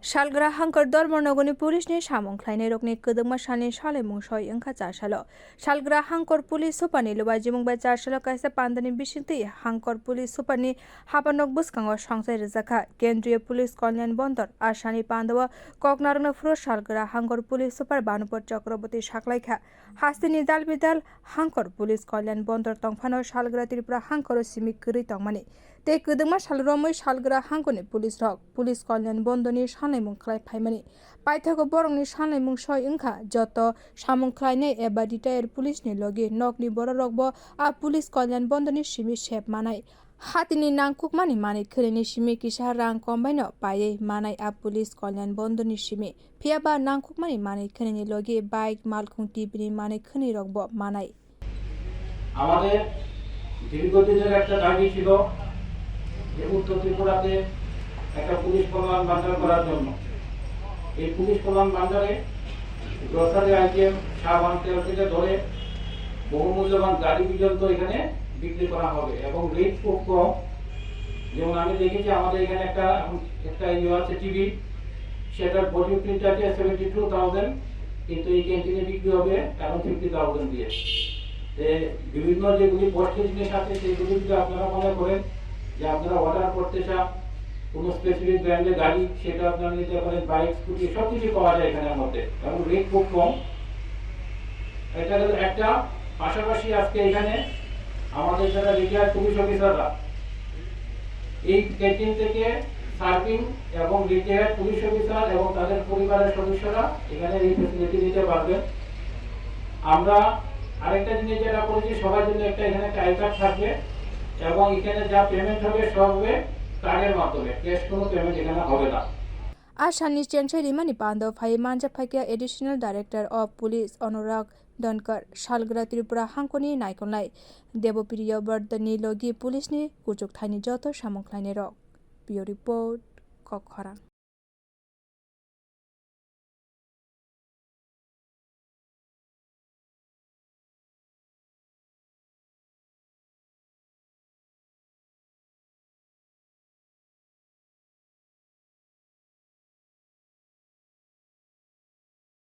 salgwra hangkor dormonogoni pulisni samwng khlainai rokni kwdwngma salni salaimung soi wngkha 4 salo. Salgwra hangkor police superni luajimung bai 4 salo kaisa pandani bisingtwi hangkor police superni haba nog bwskango songsai rwjak kendriya police Kalyan Bhandar asani pandao koknarno fro salgwra hangkor police super Bhanupada chakraborty saklaikha hastini dalbidal hangkor police Kalyan Bhandar tongphano salgwra Tripura hangkor simi kwrwi tongmani tei kwdwngma salromwi salgwra hangkorni police rok police Kalyan Bhandani salnaimung khlai phaimani paithago borokni salnaimung soi wngkha joto samwng khlainai eba retired police ni logi nokni borok bo a police Kalyan Bhandani simi sep manai hatini nangkukmani manui khwlai simi kisa rang kombaino paiwi manai a police Kalyan Bhandani simi phiaba nangkukmani manui khwlai logi bike malkhung tibini manui khwni rok bo manai আমাদের দীর্ঘদিনের একটা দাবি ছিল যে উত্তর ত্রিপুরাতে একটা police কল্যাণ ভান্ডার করার জন্য এই পুলিশ কল্যাণ ভান্ডারে গ্রসারি আইটেম সাবান তেল থেকে ধরে বহুমূল্যবান গাড়ি পর্যন্ত এখানে বিক্রি করা হবে এবং রেট খুব কম। যেমন আমি দেখেছি আমাদের এখানে একটা আছে টিভি, সেটার বডি প্রিন্ট আছে 72,000, কিন্তু এই ক্যান্টিনে বিক্রি হবে এখন 50,000 দিয়ে। বিভিন্ন যেগুলি কস্টলি জিনিস আছে সেগুলি যদি আপনারা মনে করেন যে আপনারা অর্ডার করতে চান কোনো স্পেসিফিক ব্র্যান্ডের গাড়ি, সেটা আপনারা নিতে পারেন, বাইক স্কুটি সব কিছু পাওয়া যায় এখানের মধ্যে এবং রেট খুব কম। এটা গেল একটা। পাশাপাশি আজকে এখানে আমাদের যারা রিটায়ার্ড পুলিশ অফিসাররা এই ক্যান্টিন থেকে সার্ভিং এবং রিটায়ার্ড পুলিশ অফিসার এবং তাদের পরিবারের সদস্যরা এখানে এই ফ্যাসিলিটি নিতে পারবেন। আমরা আরেকটা জিনিস যেটা করেছি, সবার জন্য এখানে একটা আই কার্ড থাকবে এবং এখানে যা পেমেন্ট হবে সব হবে কার্ডের মাধ্যমে, ক্যাশ কোনো পেমেন্ট এখানে হবে না। Asani Chenchai Rimani Pando Phai manjak Phai Additional Director of Police Anurag dhankar salgwra Tripura hangkoni naikolnai Debapriya bardhan logi police ni kwchug thaini joto samwng khlainai rok. Report Kokhoran।